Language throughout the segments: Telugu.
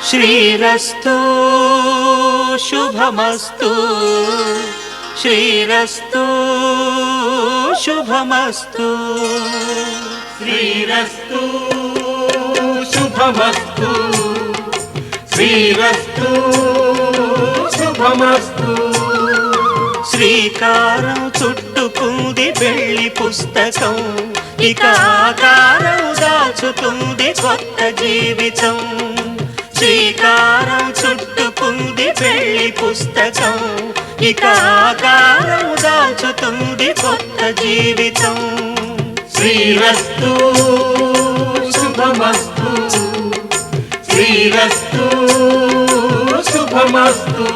శ్రీరస్తు శుభమస్తు శ్రీరస్తు శుభమస్తు శ్రీరస్తు శుభమస్తు శ్రీరస్తు శుభమస్తు. శ్రీకారం చుట్టుకుంది పెళ్లి పుస్తకం, ఇక ఆకారం దాచుతుంది కొత్త జీవితం. శ్రీకారం చుట్టుకుంది పెళ్లి పుస్తకం, ఇక ఆకారం దాచుతుంది కొత్త జీవితం. శ్రీరస్తు శుభమస్తు శ్రీరస్తు శుభమస్తు.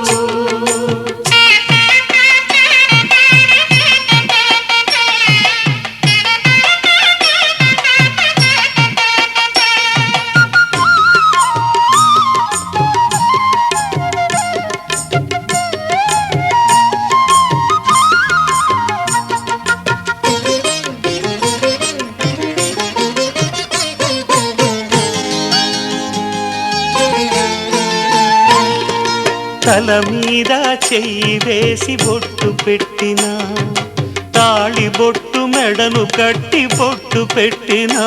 తల మీద చెయ్యి వేసి బొట్టు పెట్టినా, తాళి బొట్టు మెడను కట్టి బొట్టు పెట్టినా.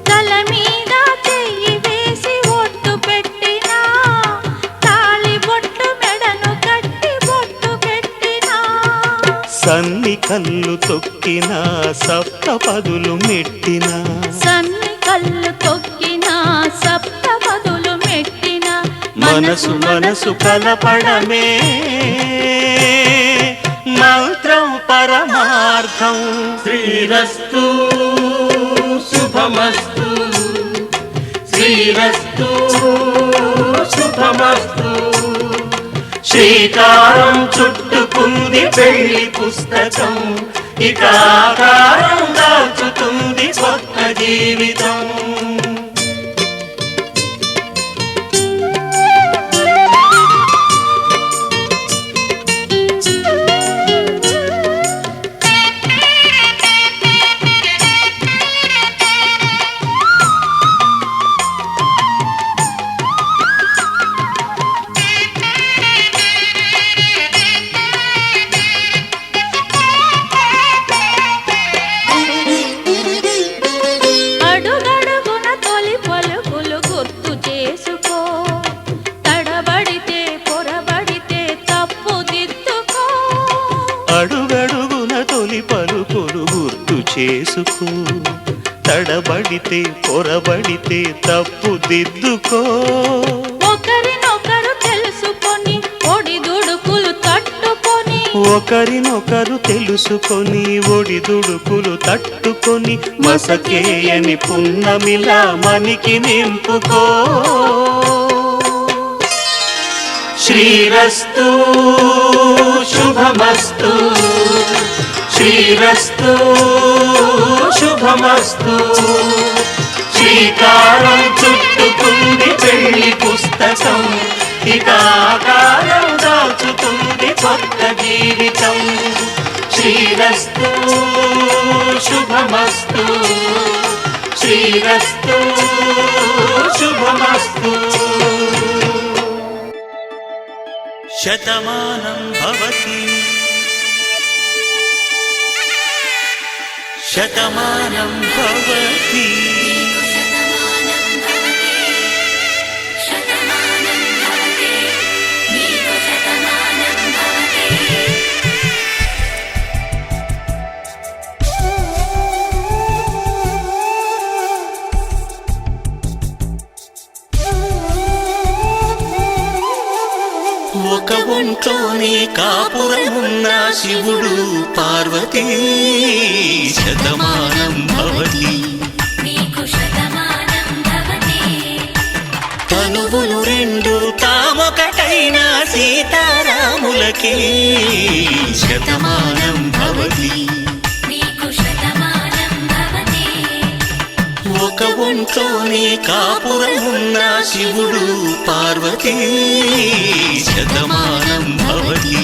తల మీద చెయ్యి వేసి బొట్టు పెట్టినా, తాళి బొట్టు మెడను కట్టి బొట్టు పెట్టినా. సన్ని కళ్ళు తొక్కినా, సప్తపదులు మెట్టినా. సన్ని కళ్ళు తొక్కినా, సప్తపదులు మెట్టినా. మనసు మనసు కలపడమే మంత్రం పరమార్థం. శ్రీరస్తు శుభమస్తు శ్రీరస్తు శుభమస్తు. శ్రీకారం చుట్టుకుంది పెళ్లి పుస్తకం, ఇక ఆకారం దాచుతుంది కొత్త జీవితం. అడుగడుగున తొలి పలుకులు గుర్తు చేసుకో, తడబడితే పొరబడితే తప్పు దిద్దుకో. ఒకరినొకరు తెలుసుకొని ఒడిదుడుకులు తట్టుకొని, ఒకరినొకరు తెలుసుకొని ఒడిదుడుకులు తట్టుకొని, మసకేయని పున్నమిలా మనికి నింపుకో. శ్రీరస్తు శుభమస్తు శ్రీరస్తు శుభమస్తు. శ్రీకారం చుట్టుకుంది పెళ్లి పుస్తకం, ఇక ఆకారం దాచుతుంది కొత్త జీవితం. శ్రీరస్తు శుభమస్తు శ్రీరస్తు శుభమస్తు. శతమానం భవతి శతమానం భవతి. ఒక ఒంట్లోనే కాపురమున్న శివుడు పార్వతీ, శతమానం భవతి. తనువులు రెండు తామొకటైన సీతారాములకే శతమానం భవతి. ఒక ఒంట్లోనే కాపురమున్న శివుడు పార్వతీ, శతమానం భవతి.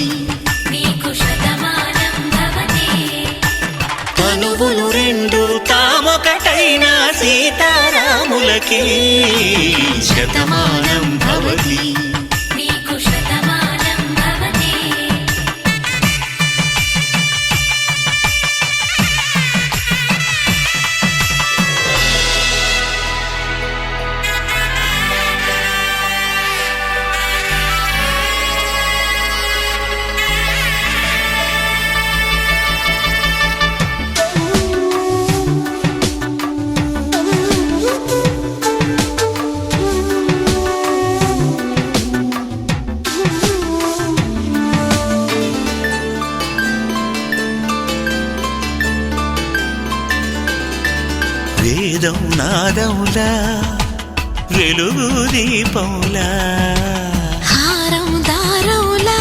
తనువులు రెండు తామొకటైన సీతారాములకే సీతారాములకే శతమానం భవతి. నీకు శతమానం భవతి. వేదం నాదములా వెలుగు దీపములా హారం దారవులా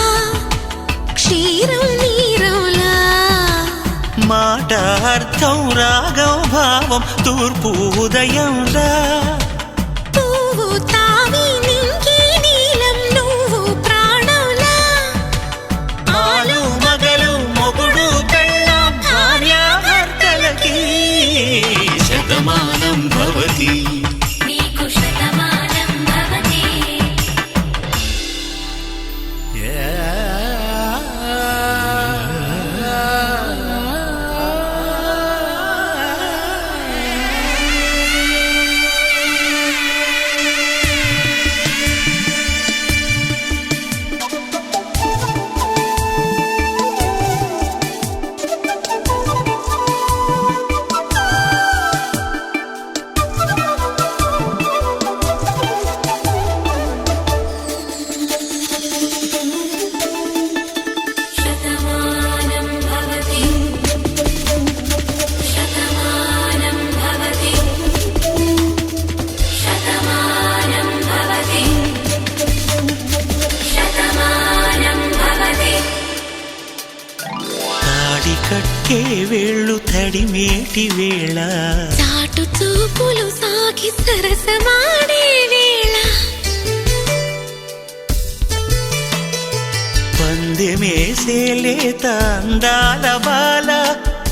క్షీరం నీరవులా మాట అర్థం రాగం భావం తూర్పు ఉదయంలా పువ్వు తావి నింగి నీలం నువ్వు ప్రాణంలా ఆలు మగలు మొగుడు పెళ్ళాం భార్యాభర్తలకి శతమానం భవతి. నీకు శతమానం భవతి. శతమానం భవతి. శతమానం భవతి. శతమానం భవతి. శతమానం భవతి. తాడి కట్టే వేళ్ళు తడిమేటి వేళ చాటు చూపులు సాగి సరసమాడే వేళ పందెమేసే లేత అందాల బాల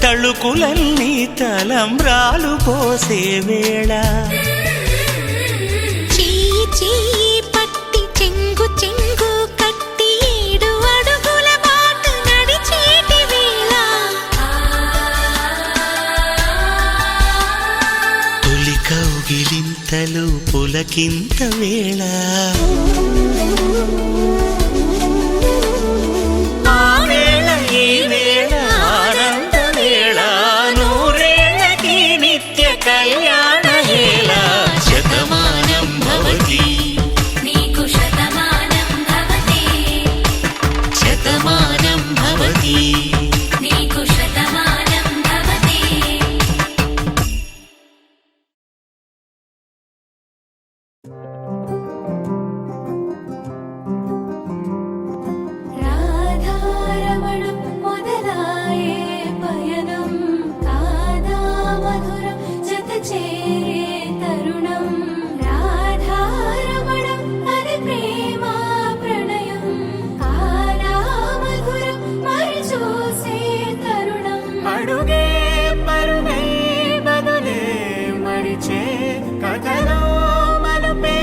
తళుకులన్నీ తలంబ్రాలు పోసే వేళ చెయ్యి చెయ్యి పట్టి చెంగు చెంగు కట్టి 7 అడుగుల బాట నడిచేటి వేళ తొలి కౌగిలింతలు పులకింత వేళ ఆ వేళ ఈ వేళ ఆనంద వేళ నూరేళ్ళకి నిత్య కళ్యాణ వేళ శతమానం భవతి. నీకు శతమానం భవతి. శతమానం భవతి. నీకు శతమానం భవతి. రాధారమణం మొదలాయే పయనం కాదా మధురం జత చేరే తరుణం రాధారమణం అది ప్రేమ ప్రణయం కాదా మధురం మరి చూసే తరుణం అడుగే పరుగై బదులే మరిచే కథలో మలుపే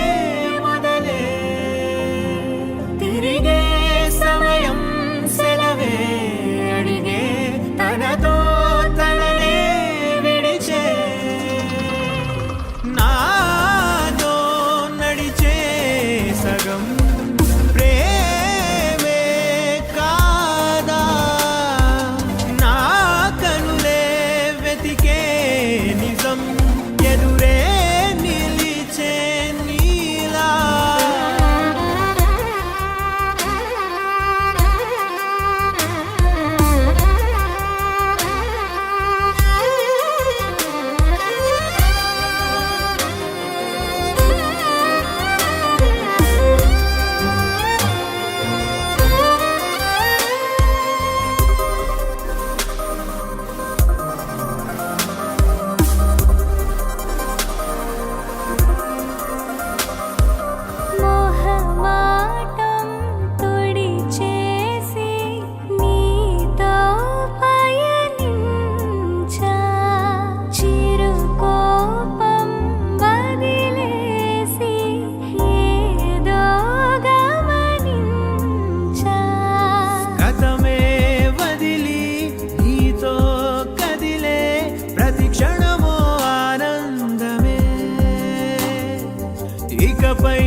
ఇకపై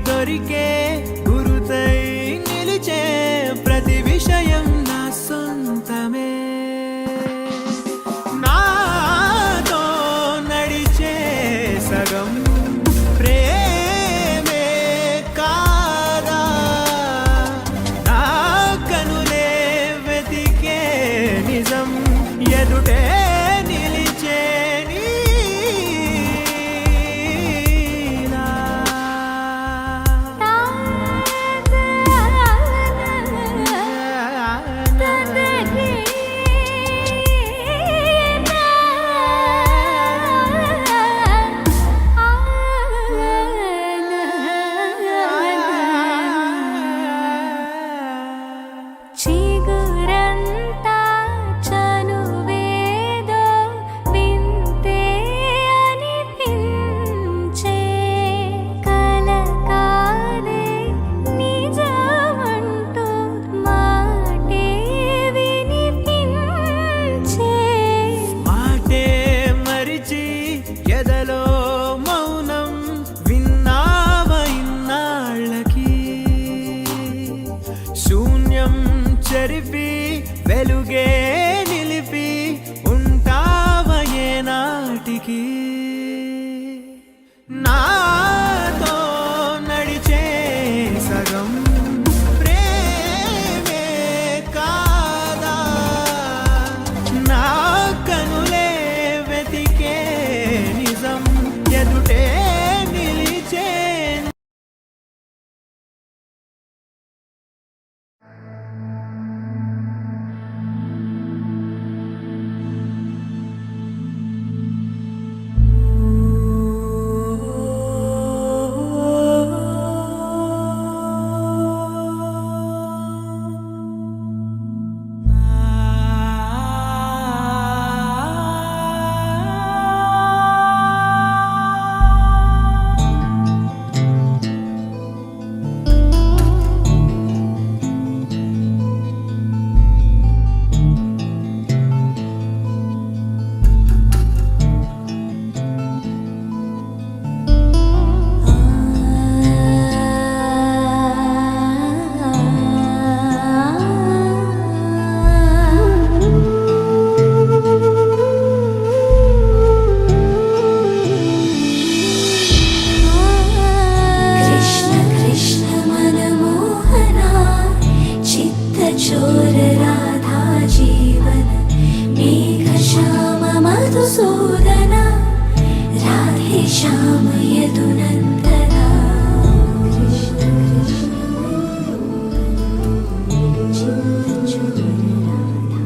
దొరికే గురుతై నిలిచే ప్రతి విషయం నా సొంతమే నాతో నడిచే సగం ప్రేమే కాదా నా కనులే వెతికే నిజం ఎదుటే నిలిచే నీలా. చిగురంతా చనువేదో వింతే అనిపించే కల కాదే నిజమంటూ మాటే వినిపించే మాటే మరిచి ఎదలో మౌనం విన్నావ ఇన్నాళ్ళకి శూన్యం చెరిపి వెలుగే నిలిపి ఉంటావ ఏనాటికి నాతో నడిచే సగం ప్రేమే కాదా నా కనులే వెతికే నిజం ఎదుటే నిలిచే కృష్ణ కృష్ణ మనమోహన చిత్తచోర రాధా జీవన మేఘ శ్యామ మధుసూదన రాధే శ్యామ యదునందన కృష్ణ కృష్ణ చిత్తచోర రాధా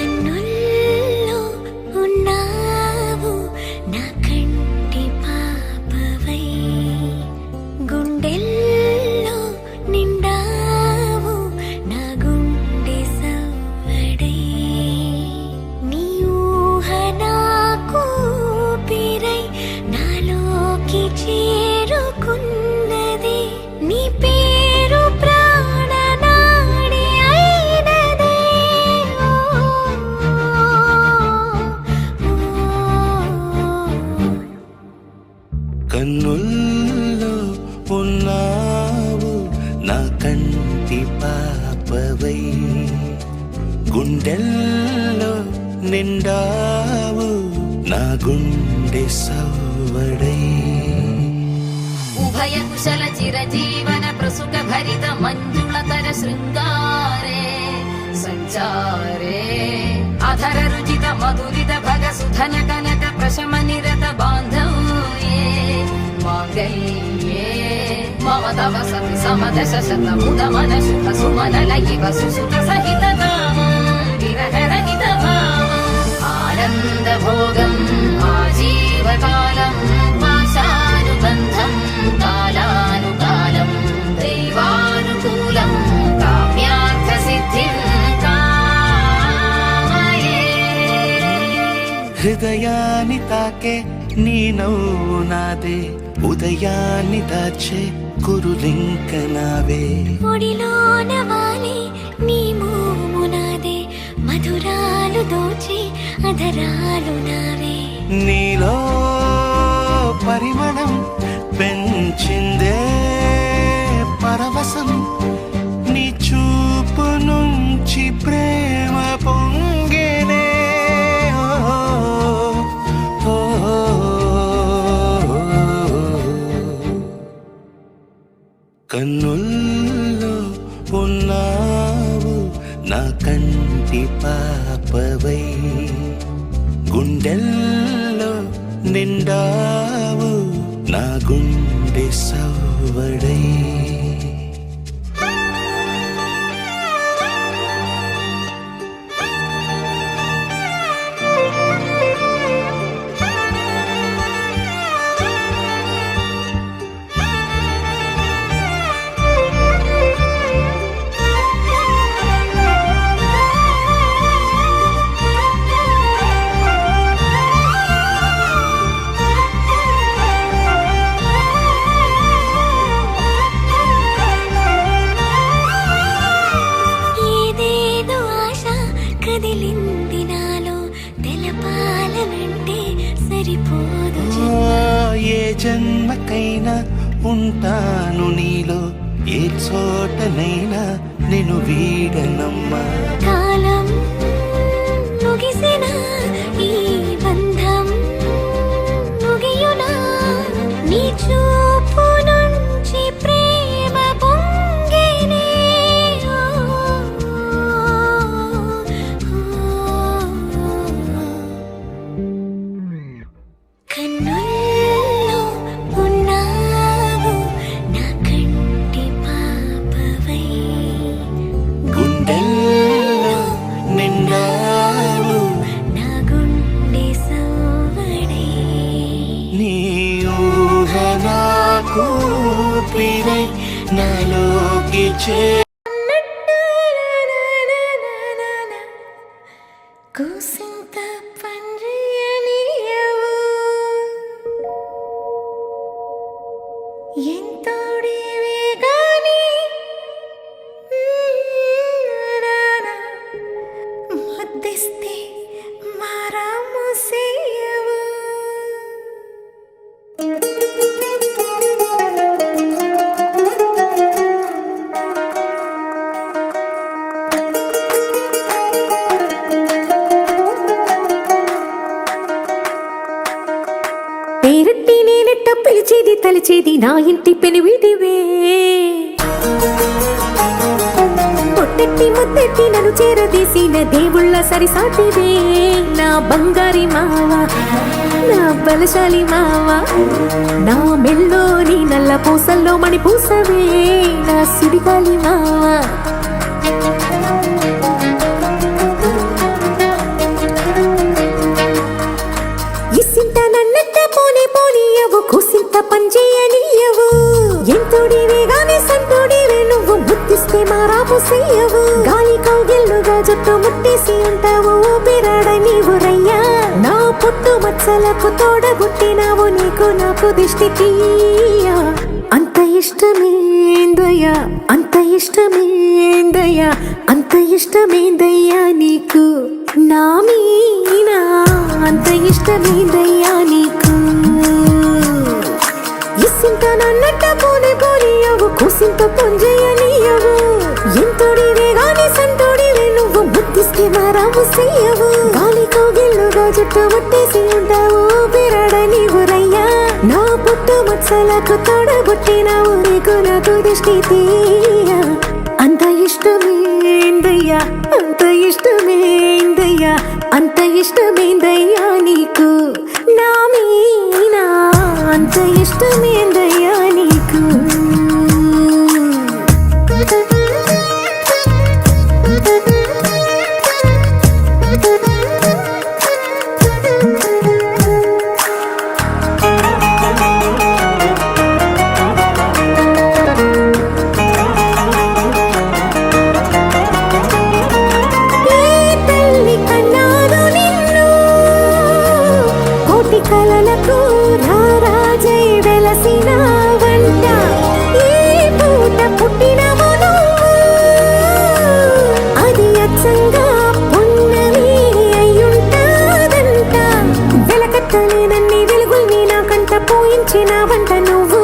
కన్నుల్లో ఉన్నావు నా కంటి పాపవై గుండెల్లో నిండావు నా గుండె సవ్వడై నీ ఊహ నాకు ఊపిరై నాలోకి చేరుకున్నది నీ పేరు ప్రాణనాడి అయినదే కన్నుల్లో ఉన్నావు నా కంటి పాపవై గుండెల్లో నిండావు నా గుండె సవ్వడై ఉభయ కుశల చిరజీవన ప్రసుక భరిత మంజుళతర శృంగారే धन कनक प्रशम निरत बान्धव्ये माङ्गल्ये मम तव सति समदश शत मुद मन शुभ सुमन लयिव सुसुत सहित कामं विरह रहित भावम् आनन्द भोगम् आजीवकालम् पाशानुबन्धम् कालानुकालम् दैवानुकूलम् काम्यार्थ सिद्धिम् హృదయాన్ని తాకే నీ నవ్వు నాదే ఉదయాన్ని దాచే కురులింక నావే ఒడిలోన వాలి నీ మోము నాదే మధురాలు దోచి అధరాలు నావే నీలో పరిమళం పెంచిందే పరవశం నీ చూపు నుంచి ప్రేమ పొంగేనే కన్నుల్లో ఉన్నావు నా కంటి పాపవై గుండెల్లో నిండావు నా గుండె సవ్వడై కదిలింది నాలో తెలపాలనంటే సరిపోదు ఏ జన్మకైనా ఉంటాను నీలో ఏ చోటనైనా నేను వీడనమ్మా కాలం ముగిసిన ఈ బంధం ముగియునా నీ చూపు నుంచి ప్రేమ పొంగేనే కన్నుల్లో ఉన్నావు నా కంటి పాపవై గుండెల్లో నిండావు నా గుండె సవ్వడై నీ ఊహ నాకు పిరై నాలోకి కూసింత పండ్రియనియవు ఎంతోడివే గాని ముద్దిస్తే మారాము సేయవు పేరెట్టి నేనెట్ట పిలిచేది తలిచేది నా ఇంటి పెనివిడివే పొట్టెట్టి ముద్దెట్టి నన్ను చేరదీసిన దేవుళ్ళ సరిసాటివే నా బంగారి మావ నా బలశాలి మావ నా మెల్లోని నల్ల పూసల్లో మణి పూసవే నా సిడిగాలి మావ ఇసింత నన్నట్ట పోనే పోనీయవు కుసింత పంచేయనీయవు ఎంతోడివే గాని సంతోడివే నువ్వు ముద్దిస్తే మారాము సేయవు గాలి కౌగిల్లుగా జుట్టు ముట్టేసి ఉంటావు ఊపిరాడ నీవు రయ్యా నా పుట్టు మచ్చలకు తోడబుట్టినావు నీకు నాకు దిష్టి తీయ అంత ఇష్టమేందయ్యా అంత ఇష్టమేందయ్యా అంత ఇష్టమేందయ్యా నీకు నా మీనా అంత ఇష్టమేందయ్యా నీకు ఇసింత నన్నట్ట పోనే పోనీయవు కుసింత పొంజయ్యనీయవు ఎంతోడివే గాని సంతోడివే నువ్వు ముద్దిస్తే మారాము సేయవు గాలి కౌగిల్లుగా జుట్టు ముట్టేసి ఉంటావు బిరాడ నీవు రయ్యా నా పుట్టు మచ్చలకు తోడబుట్టినావు నీకు నాకు దిష్టి తీయ అంత ఇష్టమేందయ్యా అంత ఇష్టమేందయ్యా అంత ఇష్టమేందయ్యా నీకు నా మీనా అంత ఇష్టమేందయ్యా నీకు కలలకు రారాజై వెలసిన వంట ఏ పూట పుట్టినవు అది అచ్చంగా పున్నమి అయ్యుంటాదంట వెలకట్టలేనన్ని వెలుగుల్ని నాకంట పోయించిన వంట నువ్వు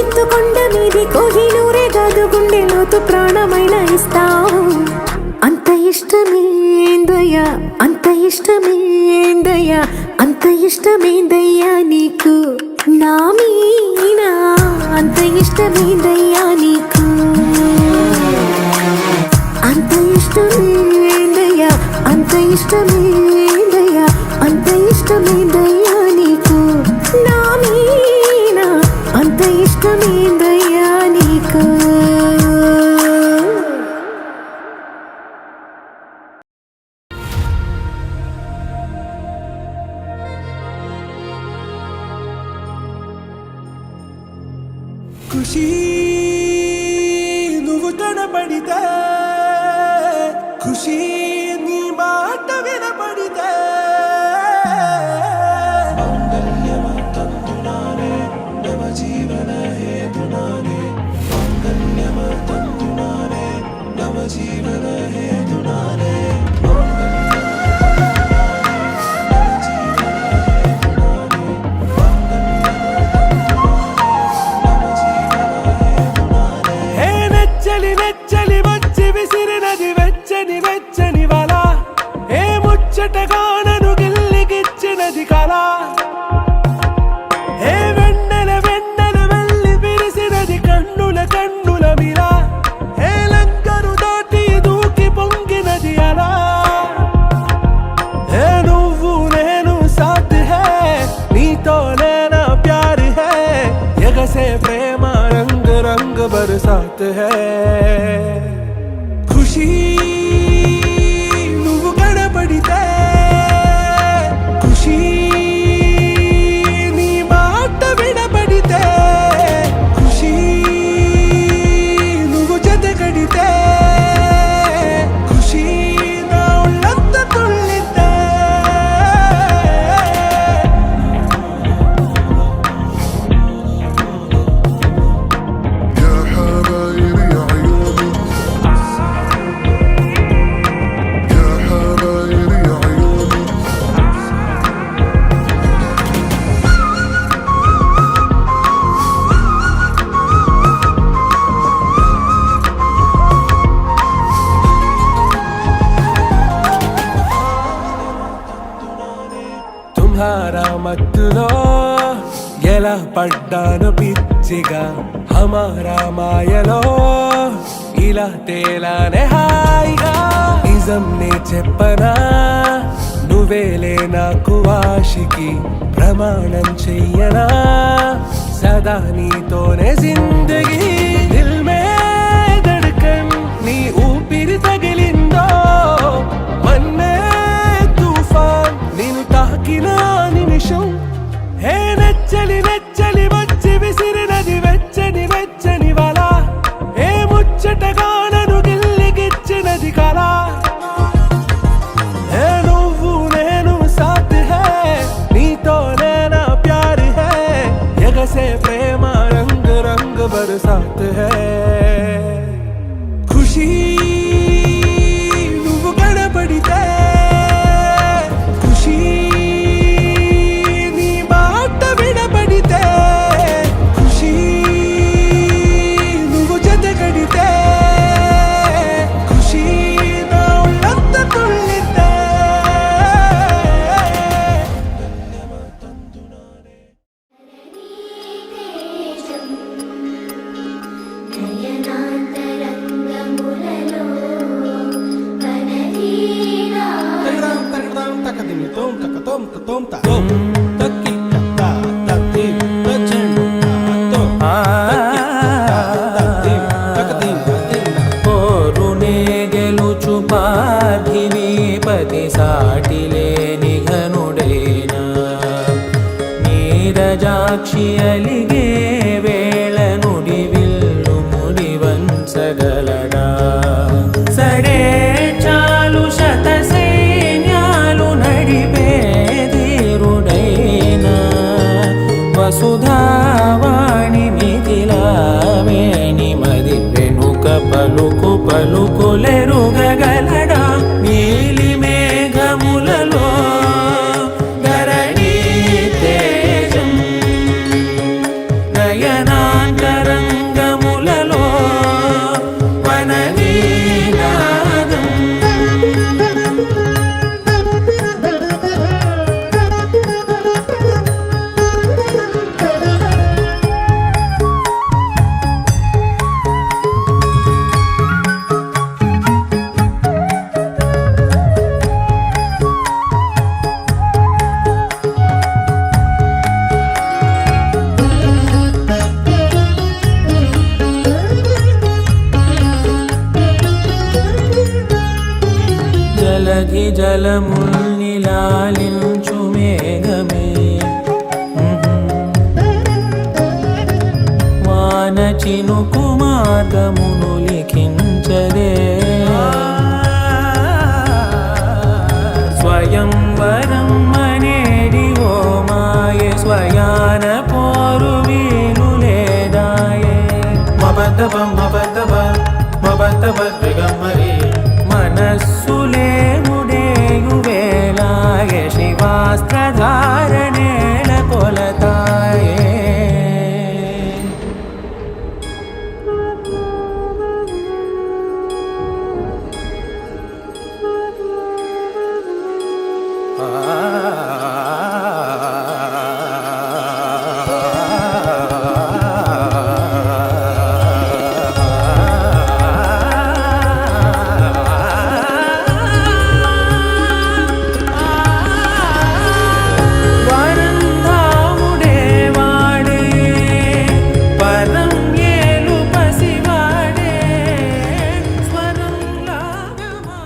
ఎత్తుకొండ మీది కోహినూరే కాదు గుండె లోతు ప్రాణమైన ఇస్తావు అంత ఇష్టమేందయ్యా అంత ఇష్టమేందయ్యా అంత ఇష్టమేందయ్యా నీకు నా మీనా అంత ఇష్టమేందయ్యా నీకు అంత ఇష్టమేందయ్యా అంత ఇష్టమేందయ్యా అంత ఇష్టమేందయ్యా నీకు నా మీనా అంత ఇష్టమేందయ్యా నీకు ఖుషి నువ్వు కనబడితే ఖుషి నీ మాట వినబడితే మంగళ్యమంతందునానే నవ జీవన హేతునానే మంగళ్యమంతందునానే నవ జీవన హేతునానే నెచ్చలి వచ్చి విసిరినది వెచ్చని వెచ్చని వల ఏ ముచ్చటగా నన్ను గిల్లిగిచ్చినది కళ ఏ వెన్నెల వెన్నెల వెళ్ళి విరిసినది కన్నుల కన్నుల మిల ఏ లంకరు దాటి దూకి పొంగినది అలా ఏ నువ్వు నేను సాథ్ హే నీతో లేనా ప్యార్ హే ఎగసే ప్రేమ రంగ్ రంగ్ బరసాత్ హే ఖుషి నువ్వు కనబడితే ఖుషి నీ మాట వినబడితే ఖుషి నువ్వు జతగడితే ఖుషి నా ఒళ్ళంత తుళ్ళితే తుమ్హారా మత్తులో ఎలా పడ్డాను పిచ్చిగా హమారా మాయలో ఇలా తేలానే హాయిగా నిజం నే చెప్పనా నువ్వేలే నాకు ఆశికి ప్రమాణం చెయ్యనా సదా నీతోనే జిందగీ దిల్ మే ధడ్కన్ నీ ఊపిరి తగిలిందో మన్నే తుఫాన్ నేను తాకిన నిమిషం హే నెచ్చలి నెచ్చలి వచ్చి విసిరినది వెచ్చని వెచ్చని వల ఏ ముచ్చటగా నన్ను గిల్లిగిచ్చినది కళ ఏ నువ్వు నేను సాథ్ హే నీతో లేనా ప్యార్ హే ఎగసే ప్రేమ రంగ్ రంగ్ బరసాత్ హే ఖుషి నువ్వు కనబడితే ఖుషి నీ మాట వినబడితే ఖుషి నువ్వు జతగడితే ఖుషి నా ఒళ్ళంత తుళ్ళితే కలనే తోంత తక్కి తా తత్తి తచెండు తో తక్కి తత్తి తకది పోరునే గెలుచు పార్థివీపతి సాటిలేని ఘనుడైనా నీరజాక్షి అలిగే వేళ నుడి విల్లు ముడి వంచగలడా సడే చాలు శత సైన్యాలు నడిపే ధీరుడైనా వసుధావాణి మిథిలావేణి మది వెనుక పలుకు పలుకులెరుగగలడా నీలి మేఘములలో ధరణి తేజం నయనాంతరంగములలో వననీనాదం జలధి జలముల్నిలాలించు మేఘమే వాన చినుకు మార్గమును లిఖించదే స్వయంవరం అనేడి ఓ మాయే స్వయాన పోరు వీలు లేదాయే మబద్దబ దిగమ్మరి మనస్సులే ముడేయు వేళాయ శివాస్త్రధారణేల కొలతాయే వరంధాముడే వాడే పరం ఏలు పసివాడే స్వరం లాగమా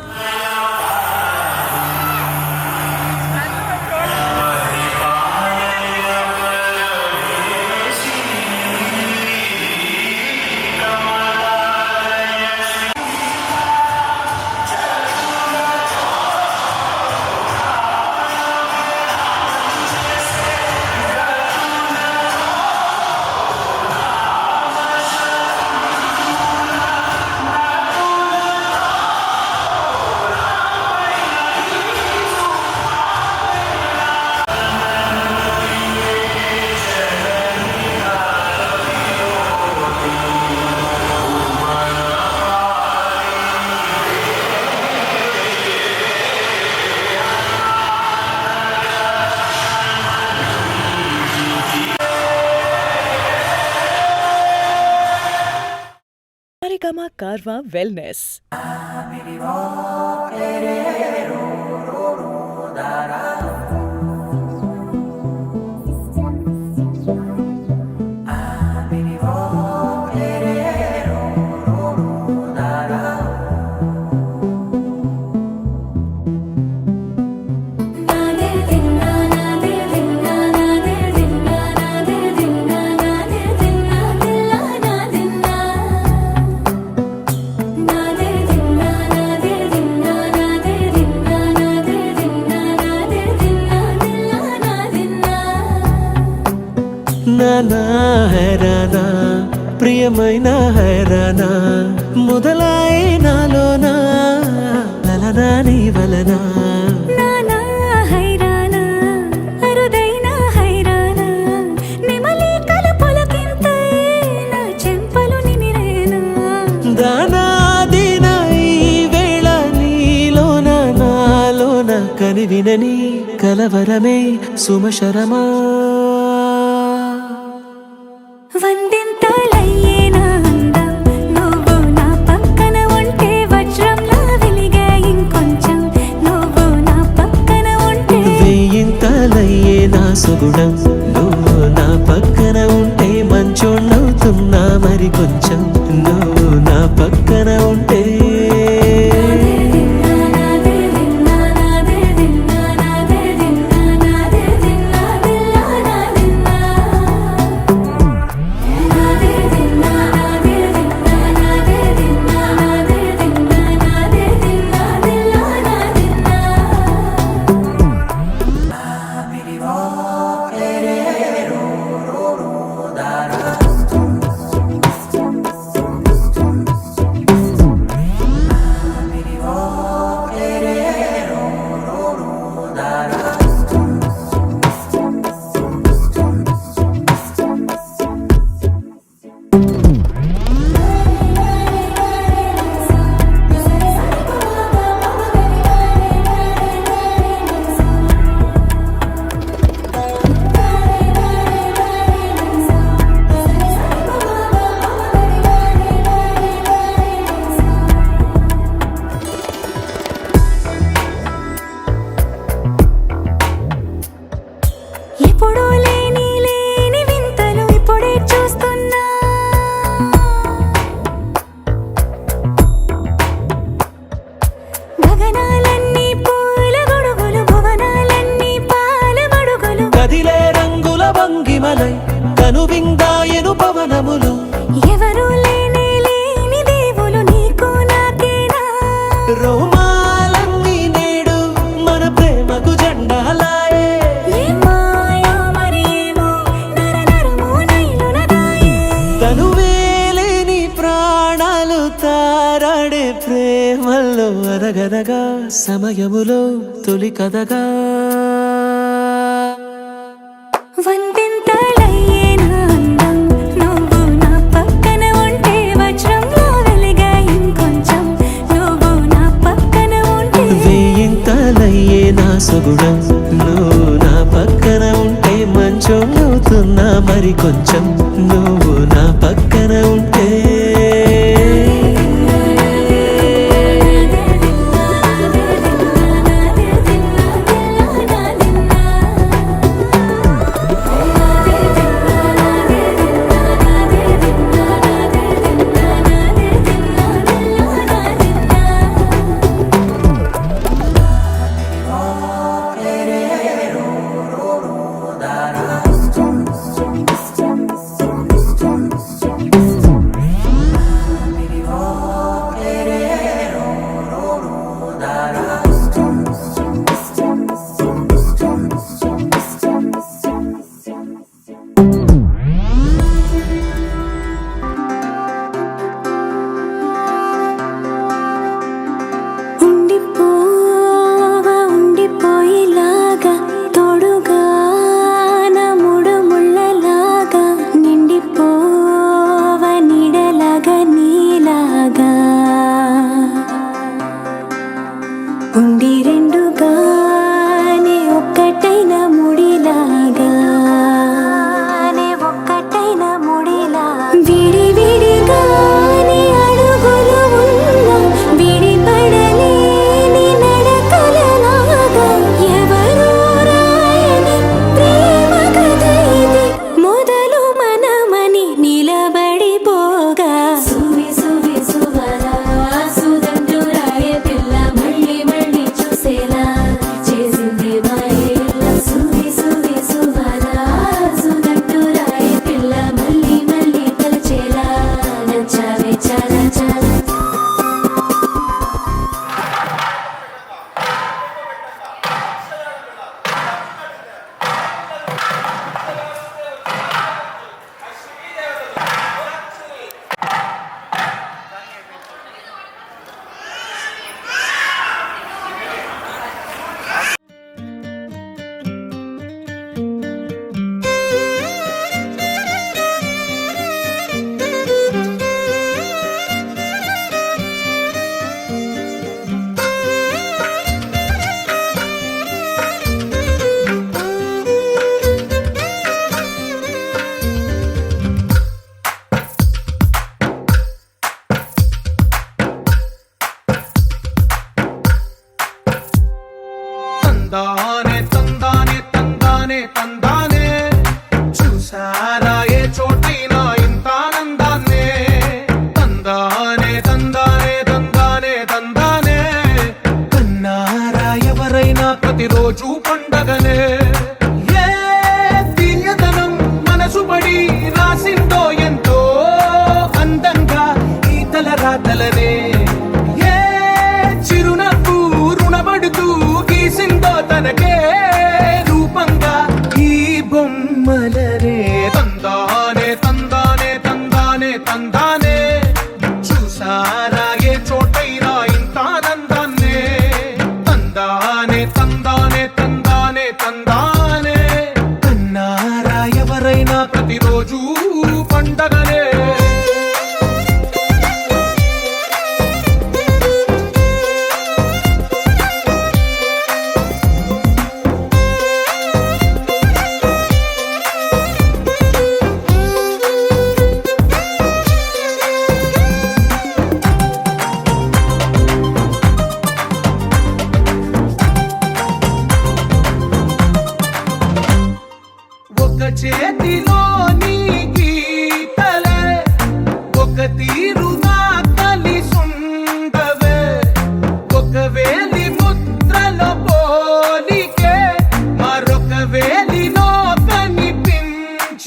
Saregama Karwa Wellness. నానా హైరానా ప్రియమైన హైరానా మొదలాయి నాలోనా లలనా నీ వలనా నానా హైరానా అరుదైన హైరానా నెమలి కలుపులకింతై నా చెంపలు నిమిరేనా దానా దీనా ఈ వేళ నీలోన నాలోన కనివినని కలవరమే సుమశరమా వందింతలయ్యేనా అందం నువ్వు నా పక్కన ఉంటే వజ్రంలా వెలిగే ఇంకొంచెం నువ్వు నా పక్కన ఉంటే వెయ్యింత ప్రేమలై కనువిందాయను పవనములు ఎవరు లేని దేవులు నీకు నాకేనా రోమాలన్నీ నేడు మన ప్రేమకు జెండాలాయే ఏ మాయా మరేమో నరనరమో నైలున దాయే తనువేలేని ప్రాణాలు తారాడే ప్రేమల్లో అరగరగా సమయములో తొలి కథగా వందెంతలయ్యే నా అందం నువ్వు నా పక్కన ఉంటే వజ్రంలా వెలిగా ఇంకొంచెం నువ్వు నా పక్కన ఉంటే వేయింతలయ్యే నా సొగుడం నువ్వు నా పక్కన ఉంటే మంచం అవుతున్నా మరి కొంచెం నువ్వు నా పక్కన ఉంటే ఉండిపోవా ఉండిపోయేలాగా తోడుగా నా మూడు ముళ్ళలాగా నిండిపోవా నీడలాగా నీలాగా ఉండి రెండుగానే ఒక్కటైన ముడిలాగా ఒక్కటైన ముడిలా విడి విడిగానే అడుగులు ఉన్నా విడిపడలేని నడకలలాగా ఎవరూ రాయని ప్రేమ కథ ఇది మొదలు మనమని నిలబడిపోగా సువి సువి సువరా సుదండు రాయే పిల్ల మళ్ళీ మళ్ళీ చూసేలా చేసింది మాయేలా సువి సువి సువరా సుదండు రాయే పిల్ల మళ్ళీ మళ్ళీ తలచేలా నచ్చావే చాలా చాలా తందానే తందానే తందానే తందానే చూసారా ఏ చోటైనా ఇంత ఆనందాన్నే తందానే తందానే తందానే తందానే కన్నారా ఎవరైనా ప్రతిరోజు పండగనే ఏ తీయదనం మనసు పడి రాసిందో ఎంతో అందంగా ఈ తలరాతలనే ఏ చిరునవ్వు రుణపడుతూ గీసిందో తనకే రూపంగా ఈ బొమ్మలనే తందానే తందానే తందానే తందానే చూసారా ఏ చోటైనా ఇంత ఆనందాన్నే తందానే తందానే తందానే తందానే కన్నారా ఎవరైనా ప్రతిరోజు పండగనే ఒక చేతిలో నీ గీతలే ఒక తీరుగా కలిసుండవే ఒక వేలి ముద్రల పోలికే మరొక వేలిలో కనిపించ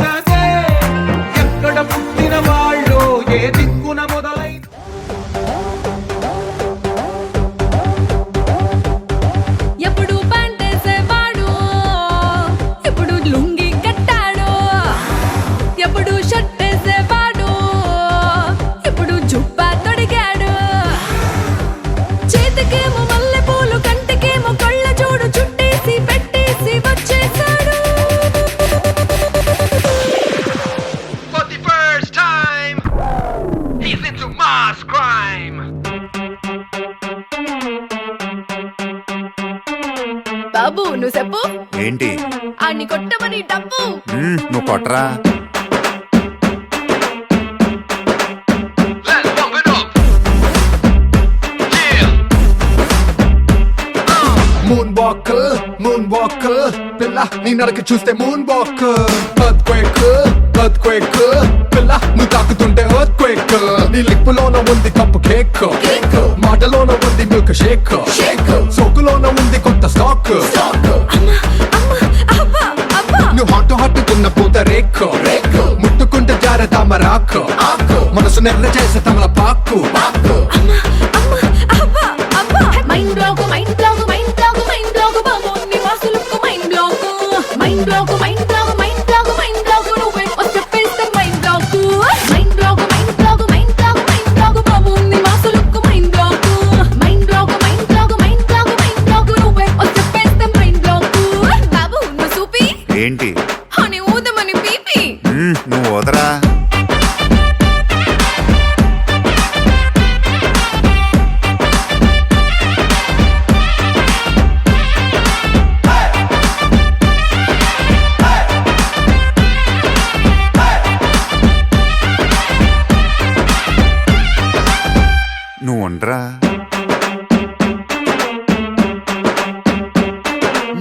బాబు నువ్వు చెప్పు ఏంటి అన్ని కొట్టమని డబ్బు నువ్వు కొట్టరా మూన్ వాక్ పిల్ల నీ నడక చూస్తే మూన్ వాక్ ఎర్త్క్వేక్ పిల్ల నువ్వు తాకుతుంటే ఎర్త్క్వేక్ నీ లిప్పులోన ఉంది కప్పు కేక్ మాటలోన ఉంది మిల్క్ షేక్ సోకులోన ఉంది కొత్త స్టాక్ నువ్వు హాట్టుకున్న పూత రేక్ ముట్టుకుంటే జార తామరాకు మనసు నెర్ర చేసే తమల పాకు mind block mind block mind block mind block బాబు నీ వాసులకు mind block mind block mind block mind block mind block నువ్వే వచ్చేస్తే mind block mind block mind block mind block mind block బాబు నీ వాసులకు mind block mind block mind block mind block mind block నువ్వే వచ్చేస్తే మైండ్ బ్లాక్ బాబు నువ్వు సూపి ఏంటి అని ఊదమని పీపి నువ్వు వదరా నువ్వు ఉండరా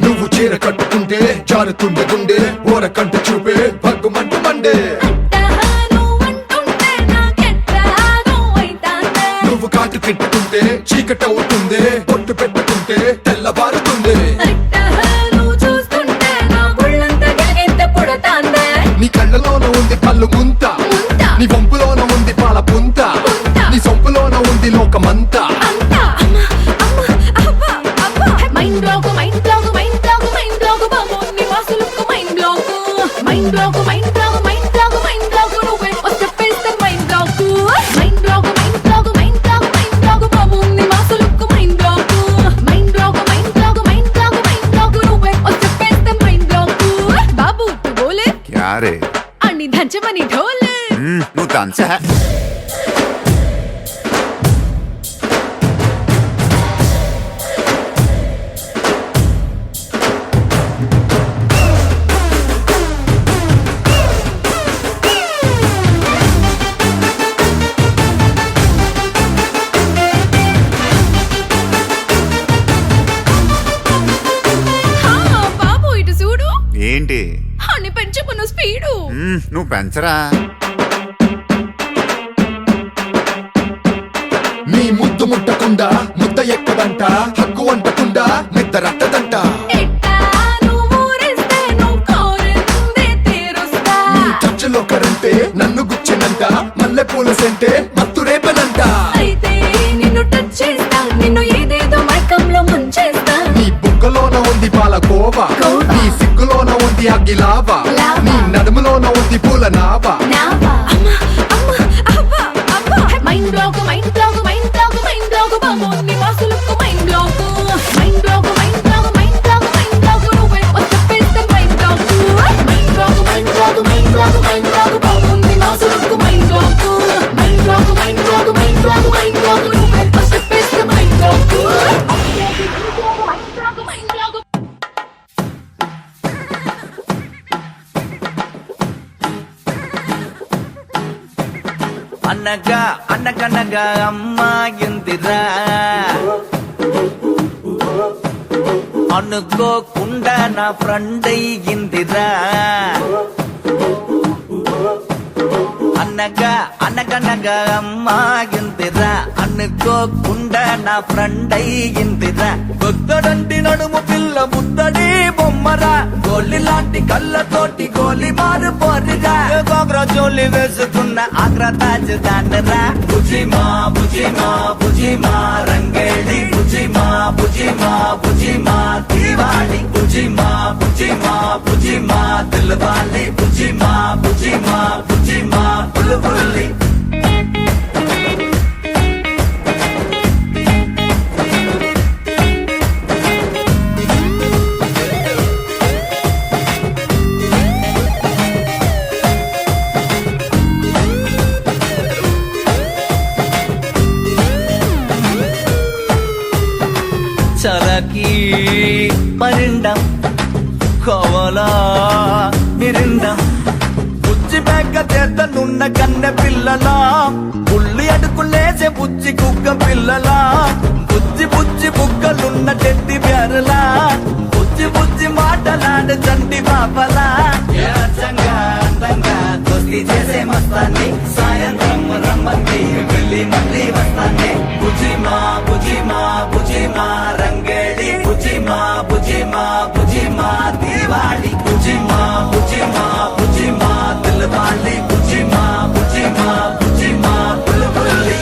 నువ్వు చీర కట్టుకుంటే జారుతుండే గుండె ఓర కంట చూపే భగ్గుమంటు మండే నువ్వు కాటు కెట్టుకుంటే చీకటి అవుతుంది పొట్టు పెట్టుకుంటే తెల్లబారుతుంది నీ కళ్ళలోన ఉంది పళ్ళు ముంత నీ వంపులోన ఉంది పాల పుంత నీ సొంపులోన ఉంది లోకమంతా mind block mind block mind block mind block బాబు నీ వాసులకు mind block mind block mind block mind block mind block నువ్వే వచ్చేస్తే mind block mind block mind block mind block mind block బాబు నీ వాసులకు mind block mind block mind block mind block mind block నువ్వే వచ్చేస్తే మైండ్ బ్లాక్ బాబు తు బోలే క్యారే అన్ని దంచమని ఢోలే నువ్వు తంచా బాబు ఇటు చూడు ఏంటి అని పెంచుకున్న స్పీడు నువ్వు పెంచరా నీ ముద్దు ముట్టకుండా ముద్ద ఎక్కదంట హక్కు అంటకుండా నిద్ర రట్టదంట నీ టచ్లో కరంటే నన్ను గుచ్చినంట మల్లె పూల సెంటే మత్తు రేపనంట నీ బుగ్గలోన ఉంది పాల కోవా నీ సిగ్గులోన ఉంది అగ్గిలావా నీ నడుములోన ఉంది పూల నావా mind block mind block mind block mind block బాబు నీ వాసులకు mind block mind block mind block mind block mind block నువ్వే వచ్చేస్తే mind block mind block mind block mind block mind block బాబు నీ వాసులకు mind block mind block mind block mind block mind block నువ్వే వచ్చేస్తే మైండ్ బ్లాక్ మైండ్ బ్లాక్ అనగా అనగనగా అమ్మాయిందిరా అనుకోకుండా నా ఫ్రెండ్ అయ్యిందిరా అనగా అనగనగా అమ్మాయిందిరా అనుకోకుండా నా ఫ్రెండ్ అయ్యిందిరా కొత్తడంటి నడుము పిల్ల ముద్దడి బొమ్మరా గోలి లాంటి కళ్ళతోటి గోలి మారు పోరిరా గోగ్రా జోలి వేసుకున్న ఆగ్రా తాజ్ దానరా బుజిమా బుజిమా బుజిమా రంగేడి బుజిమా బుజిమా బుజిమా దివాళి బుజిమా బుజిమా బుజిమా దిల్వాలి బుజిమా బుజిమా బుజిమా బుల్బులి తలకి పరిండం కోవలా మిరిండం బుజ్జి మేక చేతనున్న కన్నె పిల్లలా ఉల్లి అడుకులేసే బుజ్జి కుక్క పిల్లలా బుజ్జి బుజ్జి బుగ్గలున్న టెడ్డి బ్యారలా బుజ్జి బుజ్జి మాటలాడే చంటి పాపలా అందంగా అందంగా దోస్తి చేసే మస్తాన్ని సాయంత్రం రమ్మంది వెళ్ళి మళ్ళీ వస్తాన్ని బుజిమా బుజిమా బుజిమా రంగేడి బుజిమా బుజిమా బుజిమా దీవాలి బుజిమా బుజిమా బుజిమా దిల్వాలి బుజిమా బుజిమా బుజిమా బుల్బుల్లి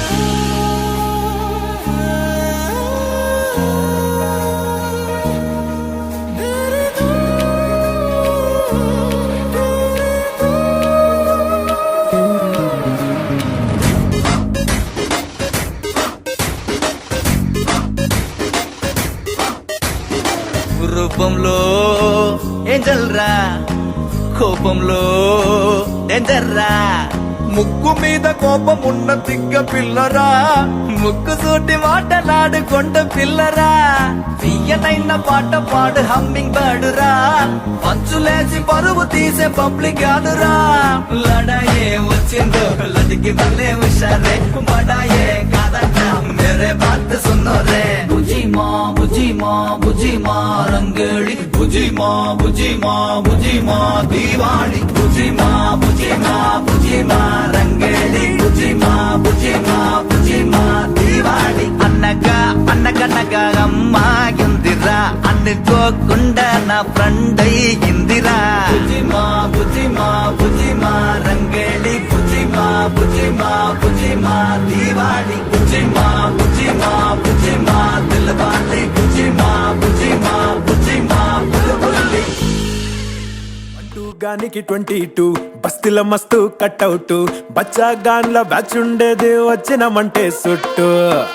రూపంలో ఏంజల్రా కోపంలో డేంజర్రా ముక్కు మీద కోపం ఉన్న తిక్క పిల్లరా ముక్కు సూటి మాటలాడుకొండ పిల్లరా తీయనైన పాట పాడు హమ్మింగ్ బర్డురా పంచులేసి పరువు తీసే పబ్లిక్ కాదురా లడాయే వచ్చిందో లదికి మళ్ళీ హుషారే బడాయే కాదంట మేరే బాత్ సున్నో రే బుజిమా బుజిమా బుజిమా రంగేడి బుజిమా బుజిమా బుజిమా దీవాళి బుజిమా బుజిమా బుజిమా రంగేడి బుజిమా బుజిమా బుజిమా దీవాళి అన్నగనగా అమ్మాయిందిరా అనుకోకుండా నా ఫ్రెండ్ అయ్యిందిరా బుజిమా బుజిమా బుజిమా రంగేడి బుజిమా బుజిమా బుజిమా దీవాళి బుజిమా బుజిమా బుజిమా దిల్వాలి బుజిమా బుజిమా బుజిమా బుల్బుల్లి గానికి 22 బస్తీల మస్తు కట్అవుట్ బచ్చా గాన్ల బ్యాచ్ ఉండేది వచ్చినమంటే సుట్టు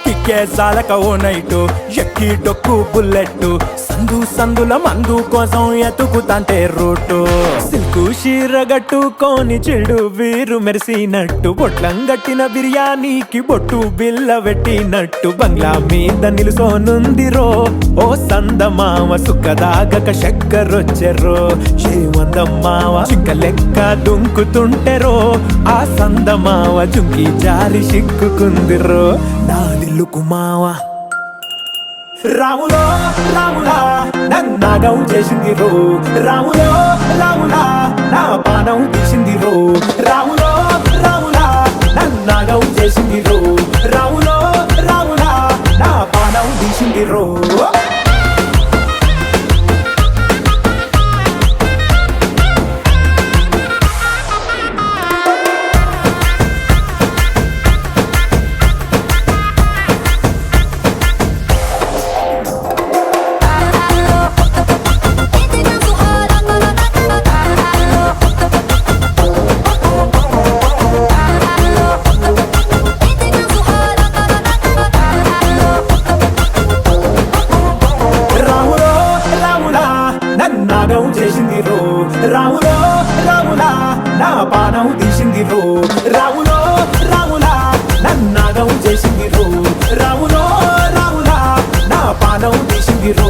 కిక్కే సాలక ఓ నైటు ఎక్కి డొక్కు బుల్లెట్ సందు సందుల మందు కోసం ఎతుకుతాంటే రూటు సిల్కు షీర గట్టుకోని చెడు వీరు మెరిసినట్టు బొట్లం గట్టిన బిర్యానీకి బొట్టు బిల్ల పెట్టినట్టు బంగ్లా మీద నిలుసోనుందిరో ఓ సందమావ సుఖదాగక చక్కరొచ్చెరో శ్రీమందమ్మావ చిక్క లెక్క దుంకుతుంటెరో ఆ సందమావ చుంకి జారి సిక్కుకుందిరో నా దిల్లుకు మావ రాములో రాములా నన్నాగం చేసింది రో రాములో రాములా నా పానం తీసింది రో రాములో రాములా నన్నాగం చేసింది రో రాములో రాములా నా పానం తీసింది రో నాగం చేసింది రో రాములో రాములా నా పానం తీసింది రో రాములో రాములా నన్నాగం చేసింది రో రాములో రాములా నా పానం తీసింది రో